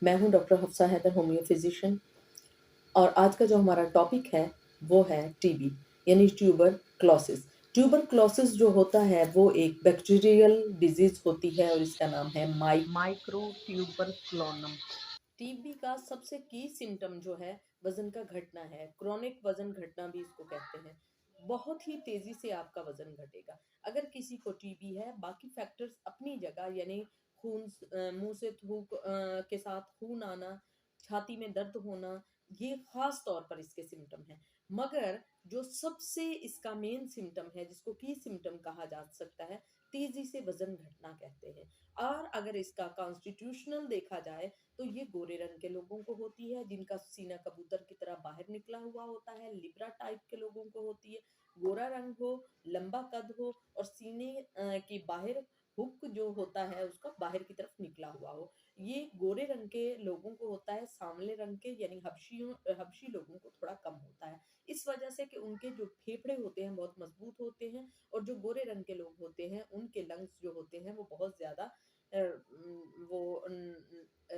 मैं हूँ doctor Hafsa Haider, homeo physician. और आज का जो हमारा टॉपिक है वो है टीबी यानी ट्यूबरक्लोसिस। ट्यूबरक्लोसिस जो होता है वो एक बैक्टीरियल डिजीज होती है और इसका नाम है माइक्रो ट्यूबरक्लोनम। टीबी का सबसे की सिम्टम जो है वजन का घटना है। क्रोनिक वजन घटना भी इसको कहते हैं। बहुत ही तेजी से आपका वजन घटेगा अगर किसी को टीबी है। बाकी फैक्टर्स अपनी जगह, यानी खून, मुंह से थूक के साथ खून आना, छाती में दर्द होना, ये खास तौर पर इसके सिम्टम हैं। मगर जो सबसे इसका मेन सिम्टम है, जिसको की सिम्टम कहा जा सकता है, तेजी से वजन घटना कहते हैं। और अगर इसका कॉन्स्टिट्यूशनल देखा जाए तो ये गोरे रंग के लोगों को होती है, जिनका सीना कबूतर की तरह बाहर निकला हुआ होता है। लिब्रा टाइप के लोगों को होती है। गोरा रंग हो, लंबा कद हो और सीने की बाहर हुक जो होता है उसका बाहर की तरफ निकला हुआ हो। ये गोरे रंग के लोगों को होता है। सांवले रंग के यानी हबशी लोगों को थोड़ा कम होता है। इस वजह से कि उनके जो फेफड़े होते हैं बहुत मजबूत होते हैं, और जो गोरे रंग के लोग होते हैं उनके लंग्स जो होते हैं वो बहुत ज्यादा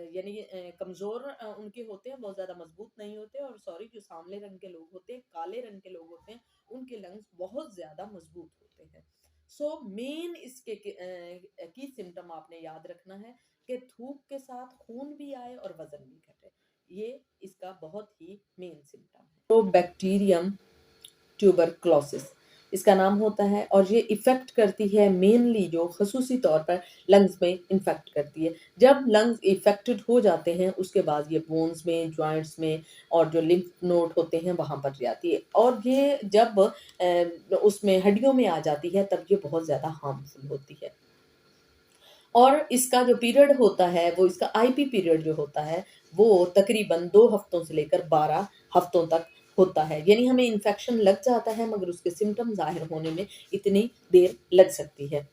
यानी कमजोर उनके होते हैं, बहुत ज्यादा मजबूत नहीं होते। और सॉरी, जो सांवले रंग के लोग होते हैं, काले रंग के लोग होते हैं, उनके लंग्स बहुत ज्यादा मजबूत होते हैं। सो मेन इसके की सिम्टम आपने याद रखना है कि थूक के साथ खून भी आए और वजन भी घटे। ये इसका बहुत ही मेन सिम्टम है। तो बैक्टीरियम ट्यूबरक्लोसिस इसका नाम होता है, और ये इफेक्ट करती है मेनली, जो खसूसी तौर पर लंग्स में इन्फेक्ट करती है। जब लंग्स इफेक्टेड हो जाते हैं उसके बाद ये बोन्स में, जॉइंट्स में और जो लिम्फ नोड होते हैं वहां पर जाती है। और ये जब उसमें हड्डियों में आ जाती है तब ये बहुत ज़्यादा हार्मफुल होती है। और इसका जो पीरियड होता है वो, इसका आईपी पीरियड जो होता है वो तकरीबन 2 हफ्तों से लेकर 12 हफ्तों तक होता है। यानी हमें इन्फेक्शन लग जाता है मगर उसके सिम्टम ज़ाहिर होने में इतनी देर लग सकती है।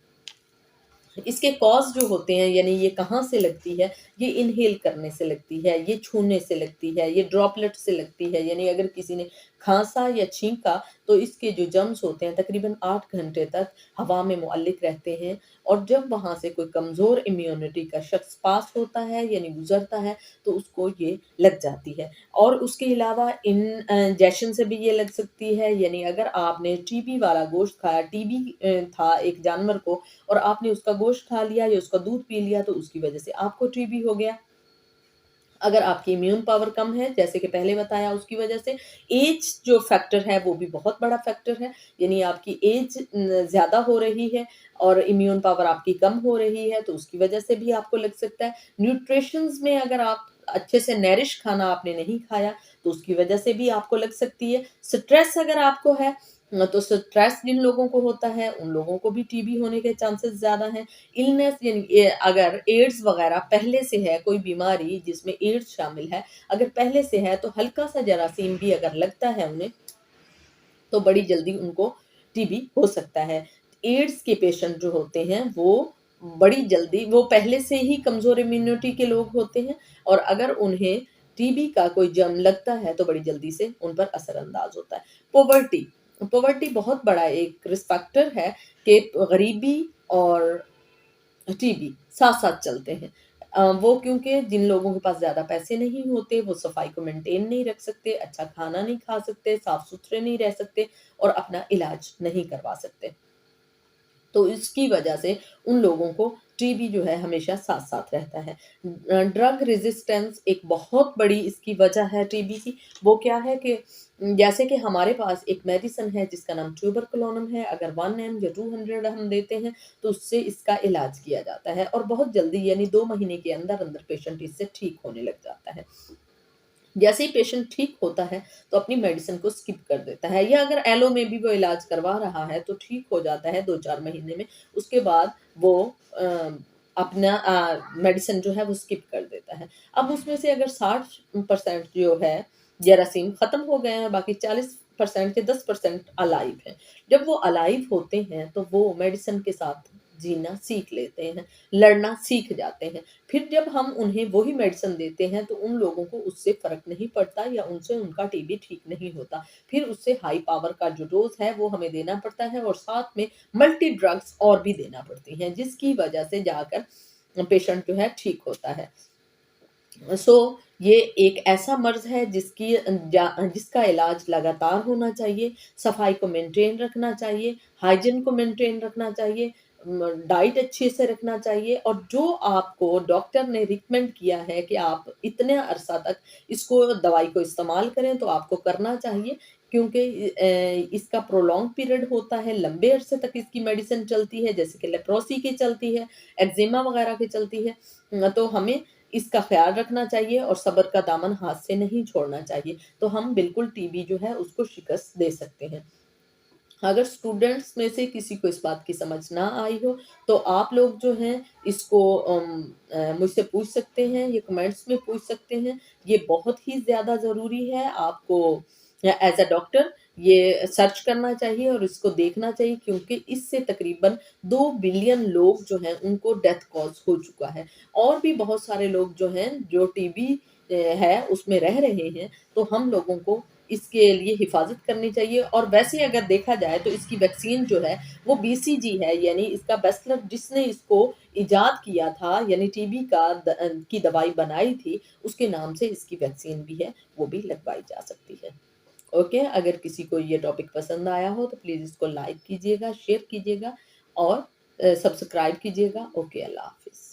इसके कॉज जो होते हैं, यानी ये कहाँ से लगती है, ये इनहेल करने से लगती है, ये छूने से लगती है, ये ड्रॉपलेट से लगती है। यानी अगर किसी ने खांसा या छींका तो इसके जो जर्म्स होते हैं तकरीबन 8 घंटे तक हवा में मुअल्लिक रहते हैं। और जब वहाँ से कोई कमज़ोर इम्यूनिटी का शख्स पास होता है यानी गुजरता है तो उसको ये लग जाती है। और उसके अलावा इंजेक्शन से भी ये लग सकती है। यानी अगर आपने टीबी वाला गोश्त खाया, टीबी था एक जानवर को, और आपने उसका गोश्त खा लिया या उसका दूध पी लिया तो उसकी वजह से आपको टीबी हो गया। अगर आपकी इम्यून पावर कम है, जैसे कि पहले बताया, उसकी वजह से एज जो फैक्टर है वो भी बहुत बड़ा फैक्टर है। यानी आपकी एज ज़्यादा हो रही है और इम्यून पावर आपकी कम हो रही है तो उसकी वजह से भी आपको लग सकता है। न्यूट्रिशंस में अगर आप अच्छे से नरिश खाना आपने नहीं खाया तो उसकी वजह से भी आपको लग सकती है। स्ट्रेस अगर आपको है तो स्ट्रेस जिन लोगों को होता है उन लोगों को भी टीबी होने के चांसेस ज़्यादा हैं। इलनेस यानी अगर एड्स वगैरह पहले से है, कोई बीमारी जिसमें एड्स शामिल है, अगर पहले से है तो हल्का सा जरासीम भी अगर लगता है उन्हें तो बड़ी जल्दी उनको टीबी हो सकता है। एड्स के पेशेंट जो होते हैं वो बड़ी जल्दी, वो पहले से ही कमज़ोर इम्यूनिटी के लोग होते हैं, और अगर उन्हें टीबी का कोई जर्म लगता है तो बड़ी जल्दी से उन पर असरअंदाज होता है। पॉवर्टी पॉवर्टी बहुत बड़ा एक रिस्क फैक्टर है कि गरीबी और टीबी साथ-साथ चलते हैं। वो क्योंकि जिन लोगों के पास ज़्यादा पैसे नहीं होते, वो सफाई को मेंटेन नहीं रख सकते, अच्छा खाना नहीं खा सकते, साफ-सुथरे नहीं रह सकते और अपना इलाज नहीं करवा सकते। तो इसकी वजह से उन लोगों को टीबी जो है हमेशा साथ-साथ रहता है। ड्रग रेजिस्टेंस एक बहुत बड़ी इसकी वजह है टीबी की। वो क्या है कि जैसे कि हमारे पास एक मेडिसिन है जिसका नाम ट्यूबरकुलोनम है। अगर 1 एम या 200 हम देते हैं तो उससे इसका इलाज किया जाता है और बहुत जल्दी, यानी 2 महीने के अंदर-अंदर पेशेंट इससे ठीक होने लग जाता है। जैसे ही पेशेंट ठीक होता है तो अपनी मेडिसिन को स्किप कर देता है, या अगर एलो में भी वो इलाज करवा रहा है तो ठीक हो जाता है 2-4 महीने में। उसके बाद वो अपना मेडिसिन जो है वो स्किप कर देता है। अब उसमें से अगर 60% जो है जरासीम खत्म हो गए हैं, बाकी 40% के 10% अलाइव हैं। जब वो अलाइव होते हैं तो वो मेडिसिन के साथ जीना सीख लेते हैं, लड़ना सीख जाते हैं। फिर जब हम उन्हें वही मेडिसिन देते हैं तो उन लोगों को उससे फ़र्क नहीं पड़ता या उनसे उनका टीबी ठीक नहीं होता। फिर उससे हाई पावर का जो डोज़ है वो हमें देना पड़ता है और साथ में मल्टी ड्रग्स और भी देना पड़ती हैं, जिसकी वजह से जाकर पेशेंट जो है ठीक होता है। सो ये एक ऐसा मर्ज़ है जिसका इलाज लगातार होना चाहिए, सफाई को मेंटेन रखना चाहिए, हाइजीन को मेंटेन रखना चाहिए, डाइट अच्छे से रखना चाहिए और जो आपको डॉक्टर ने रिकमेंड किया है कि आप इतने अरसा तक इसको दवाई को इस्तेमाल करें, तो आपको करना चाहिए क्योंकि इसका प्रोलॉन्ग पीरियड होता है, लंबे अरसे तक इसकी मेडिसिन चलती है, जैसे कि लेप्रोसी की चलती है, एक्ज़िमा वगैरह की चलती है। तो हमें इसका ख़्याल रखना चाहिए और सब्र का दामन हाथ से नहीं छोड़ना चाहिए, तो हम बिल्कुल टीबी जो है उसको शिकस्त दे सकते हैं। अगर स्टूडेंट्स में से किसी को इस बात की समझ ना आई हो, तो आप लोग जो हैं इसको मुझसे पूछ सकते हैं, ये कमेंट्स में पूछ सकते हैं। ये बहुत ही ज़्यादा ज़रूरी है, आपको एज़ अ डॉक्टर ये सर्च करना चाहिए और इसको देखना चाहिए क्योंकि इससे तकरीबन 2 बिलियन लोग जो हैं उनको डेथ कॉज़ हो चुका है। और भी बहुत सारे लोग जो हैं जो टीबी है उसमें रह रहे हैं, तो हम लोगों को इसके लिए हिफ़ाज़त करनी चाहिए और वैसे अगर देखा जाए तो इसकी वैक्सीन जो है वो बीसीजी है यानी इसका बैचलर जिसने इसको इजाद किया था यानी टीबी की दवाई बनाई थी, उसके नाम से इसकी वैक्सीन भी है, वो भी लगवाई जा सकती है। ओके, अगर किसी को ये टॉपिक पसंद आया हो तो प्लीज़ इसको लाइक कीजिएगा, शेयर कीजिएगा और सब्सक्राइब कीजिएगा। ओके, अल्लाह हाफ़िज़।